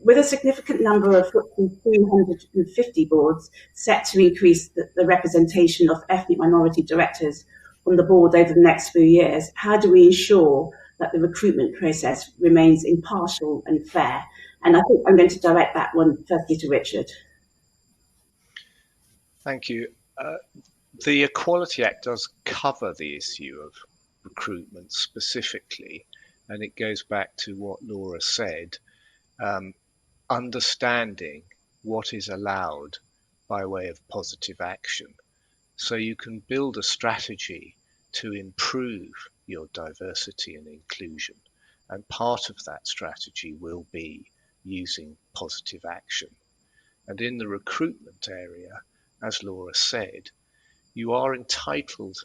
Speaker 1: with a significant number of 350 boards set to increase the representation of ethnic minority directors on the board over the next few years, how do we ensure that the recruitment process remains impartial and fair? And I think I'm going to direct that one firstly to Richard.
Speaker 2: Thank you. The Equality Act does cover the issue of recruitment specifically, and it goes back to what Laura said, understanding what is allowed by way of positive action. So you can build a strategy to improve your diversity and inclusion. And part of that strategy will be using positive action. And in the recruitment area, as Laura said, you are entitled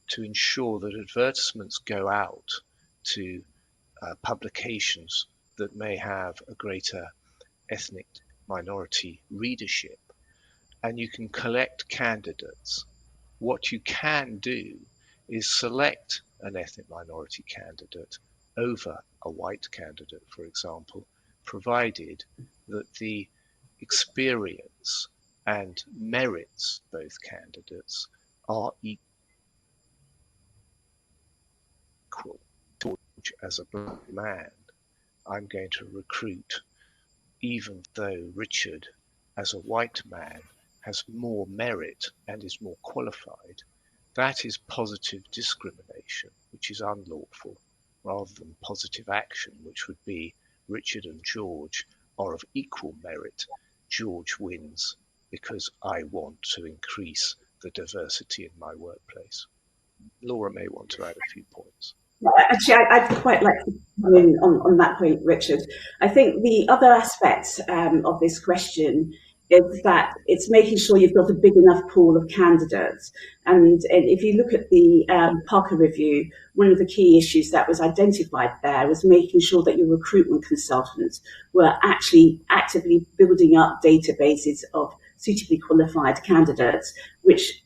Speaker 2: to ensure that advertisements go out to publications that may have a greater ethnic minority readership, and you can collect candidates. What you can do is select an ethnic minority candidate over a white candidate, for example, provided that the experience and merits of both candidates are equal. As a black man, I'm going to recruit even though Richard, as a white man, has more merit and is more qualified. That is positive discrimination, which is unlawful, rather than positive action, which would be Richard and George are of equal merit. George wins because I want to increase the diversity in my workplace. Laura may want to add a few points.
Speaker 1: Actually, I'd quite like to come in on that point, Richard. I think the other aspect of this question is that it's making sure you've got a big enough pool of candidates. And if you look at the Parker Review, one of the key issues that was identified there was making sure that your recruitment consultants were actually actively building up databases of suitably qualified candidates, which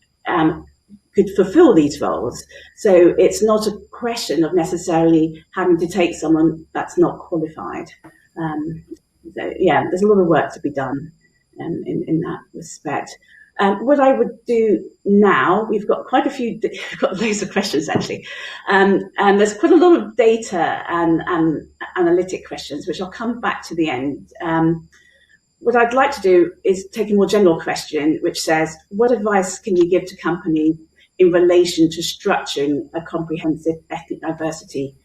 Speaker 1: could fulfill these roles. So it's not a question of necessarily having to take someone that's not qualified. So yeah, there's a lot of work to be done in that respect. What I would do now, we've got quite a few, we've got loads of questions actually, and there's quite a lot of data and analytic questions, which I'll come back to the end. What I'd like to do is take a more general question, which says, what advice can you give to companies in relation to structuring a comprehensive ethnic diversity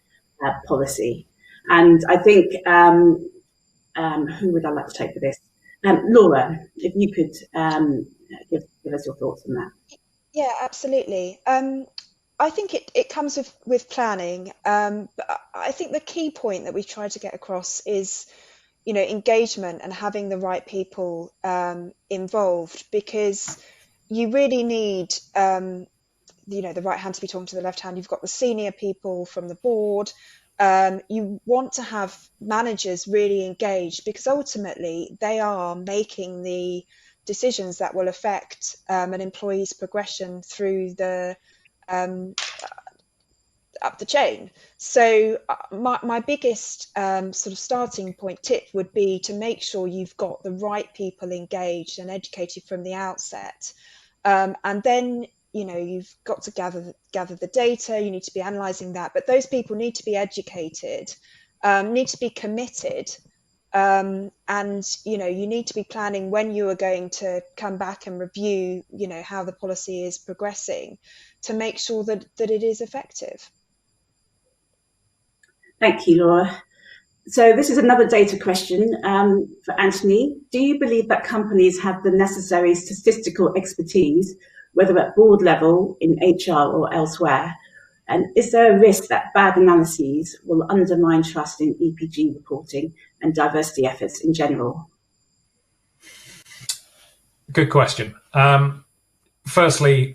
Speaker 1: policy? And I think, who would I like to take for this? Laura, if you could give us your thoughts on that.
Speaker 4: Yeah, absolutely. I think it comes with planning. But I think the key point that we try to get across is, engagement and having the right people involved, because you really need the right hand to be talking to the left hand. You've got the senior people from the board. You want to have managers really engaged, because ultimately they are making the decisions that will affect an employee's progression through the up the chain. So my biggest sort of starting point tip would be to make sure you've got the right people engaged and educated from the outset, and then you've got to gather the data. You need to be analysing that, but those people need to be educated, need to be committed, and you need to be planning when you are going to come back and review how the policy is progressing, to make sure that it is effective.
Speaker 1: Thank you, Laura. So this is another data question for Anthony. Do you believe that companies have the necessary statistical expertise, whether at board level, in HR or elsewhere? And is there a risk that bad analyses will undermine trust in EPG reporting and diversity efforts in general?
Speaker 3: Good question. Firstly,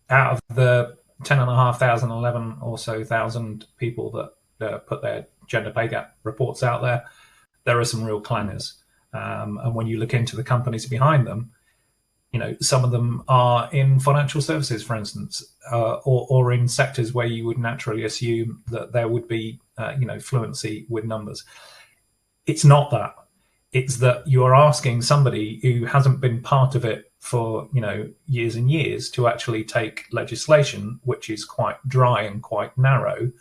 Speaker 3: out of the 10,500, 11 or so thousand people that put their gender pay gap reports out there are some real clangers. And when you look into the companies behind them, some of them are in financial services, for instance, or in sectors where you would naturally assume that there would be, fluency with numbers. it's not that. It's that you are asking somebody who hasn't been part of it for, you know, years and years to actually take legislation, which is quite dry and quite narrow,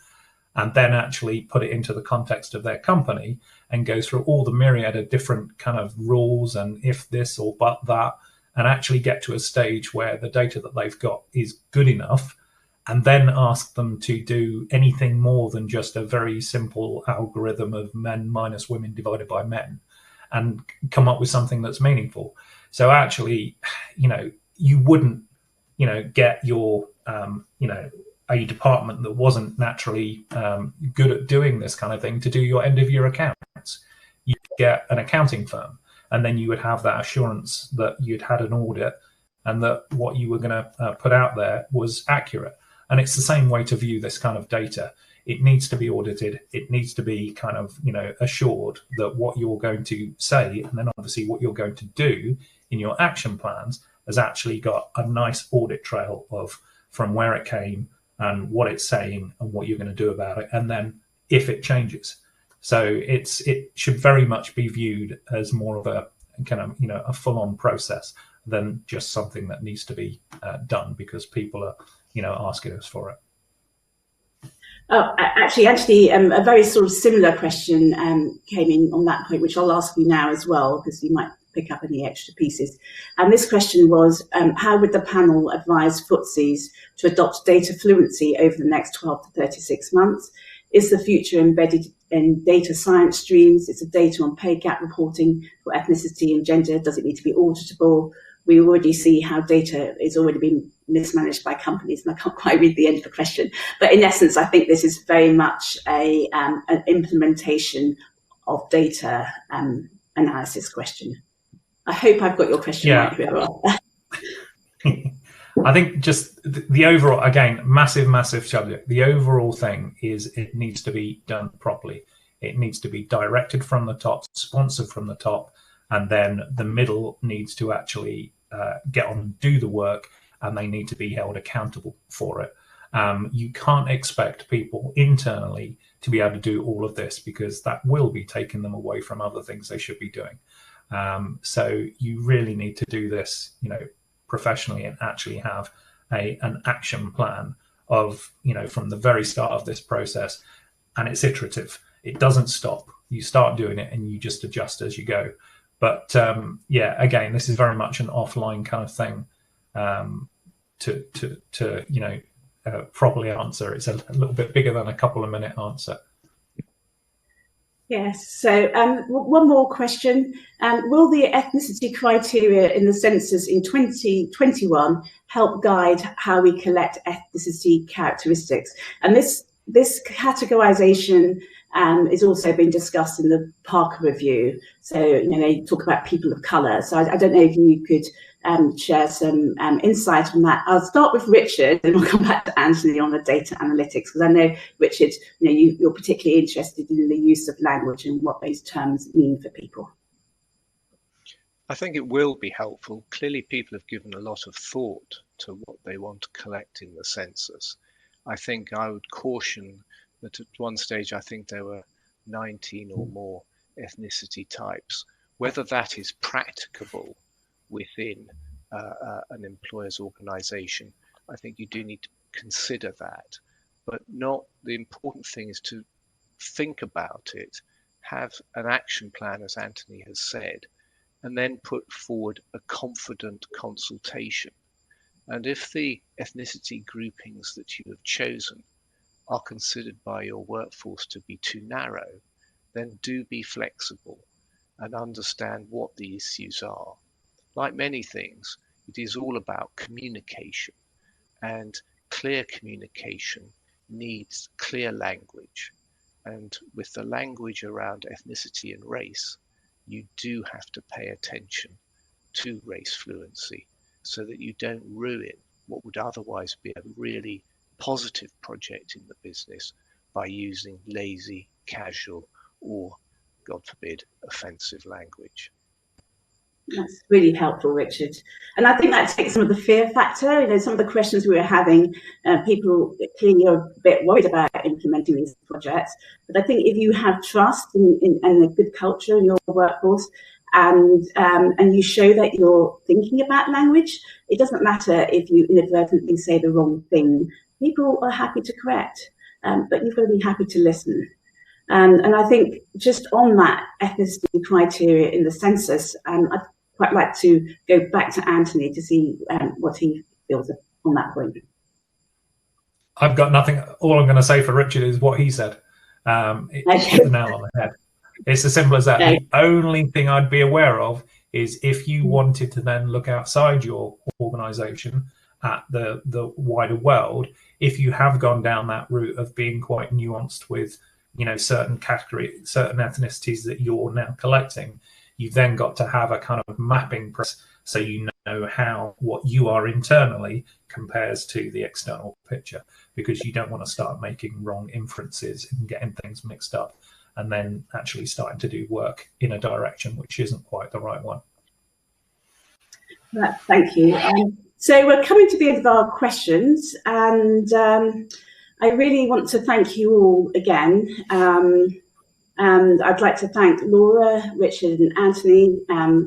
Speaker 3: and then actually put it into the context of their company and go through all the myriad of different kind of rules and if this or but that, and actually get to a stage where the data that they've got is good enough, and then ask them to do anything more than just a very simple algorithm of men minus women divided by men, and come up with something that's meaningful. So actually, you know, you wouldn't, you know, get your, you know, a department that wasn't naturally good at doing this kind of thing to do your end of year accounts. You get an accounting firm, and then you would have that assurance that you'd had an audit and that what you were going to put out there was accurate. And it's the same way to view this kind of data. It needs to be audited. It needs to be kind of, you know, assured that what you're going to say, and then obviously what you're going to do in your action plans, has actually got a nice audit trail of from where it came and what it's saying and what you're going to do about it, and then if it changes. So it should very much be viewed as more of a kind of, you know, a full-on process than just something that needs to be done because people are, you know, asking us for it.
Speaker 1: Oh, actually, Anthony, a very sort of similar question came in on that point, which I'll ask you now as well, because you might pick up any extra pieces. And this question was, how would the panel advise FTSEs to adopt data fluency over the next 12 to 36 months? Is the future embedded in data science streams? Is the data on pay gap reporting for ethnicity and gender? Does it need to be auditable? We already see how data is already being mismanaged by companies, and I can't quite read the end of the question. But in essence, I think this is very much an implementation of data analysis question. I hope I've got your question right, whoever.
Speaker 3: I think just the overall, again, massive subject. The overall thing is it needs to be done properly. It needs to be directed from the top, sponsored from the top, and then the middle needs to actually get on and do the work, and they need to be held accountable for it. You can't expect people internally to be able to do all of this because that will be taking them away from other things they should be doing. So you really need to do this, you know, professionally and actually have an action plan of, you know, from the very start of this process, and it's iterative. It doesn't stop. You start doing it and you just adjust as you go. But yeah, again, this is very much an offline kind of thing to you know, properly answer. It's a little bit bigger than a couple of minute answer.
Speaker 1: Yes, so one more question. Will the ethnicity criteria in the census in 2021 help guide how we collect ethnicity characteristics? And this categorization is also being discussed in the Parker Review. So, you know, they talk about people of colour. So I don't know if you could share some insight on that. I'll start with Richard, and we'll come back to Anthony on the data analytics, because I know, Richard, you know, you're particularly interested in the use of language and what those terms mean for people.
Speaker 2: I think it will be helpful. Clearly, people have given a lot of thought to what they want to collect in the census. I think I would caution that at one stage, I think there were 19 or more ethnicity types. Whether that is practicable within an employer's organization, I think you do need to consider that. But not the important thing is to think about it, have an action plan, as Anthony has said, and then put forward a confident consultation. And if the ethnicity groupings that you have chosen are considered by your workforce to be too narrow, then do be flexible and understand what the issues are. Like many things, it is all about communication, and clear communication needs clear language. And with the language around ethnicity and race, you do have to pay attention to race fluency so that you don't ruin what would otherwise be a really positive project in the business by using lazy, casual, or, God forbid, offensive language.
Speaker 1: That's really helpful, Richard. And I think that takes some of the fear factor. You know, some of the questions we were having, people clearly are a bit worried about implementing these projects. But I think if you have trust and a good culture in your workforce, and you show that you're thinking about language, it doesn't matter if you inadvertently say the wrong thing. People are happy to correct, but you've got to be happy to listen. And I think just on that ethnicity criteria in the census, I'd quite like to go back to Anthony to see what he feels on that point.
Speaker 3: I've got nothing. All I'm going to say for Richard is what he said. It hit the nail on the head. It's as simple as that.
Speaker 1: Okay.
Speaker 3: The only thing I'd be aware of is if you wanted to then look outside your organisation at the wider world, if you have gone down that route of being quite nuanced with, you know, certain ethnicities that you're now collecting, you've then got to have a kind of mapping process so you know how what you are internally compares to the external picture, because you don't want to start making wrong inferences and getting things mixed up and then actually starting to do work in a direction which isn't quite the right one.
Speaker 1: Thank you. So we're coming to the end of our questions, and I really want to thank you all again. And I'd like to thank Laura, Richard and Anthony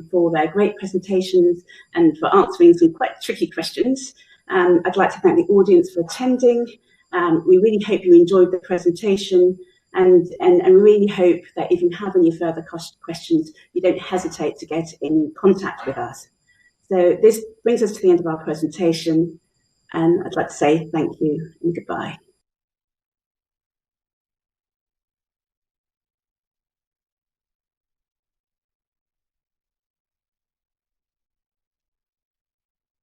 Speaker 1: for their great presentations and for answering some quite tricky questions. I'd like to thank the audience for attending. We really hope you enjoyed the presentation, and really hope that if you have any further questions, you don't hesitate to get in contact with us. So this brings us to the end of our presentation, and I'd like to say thank you and goodbye.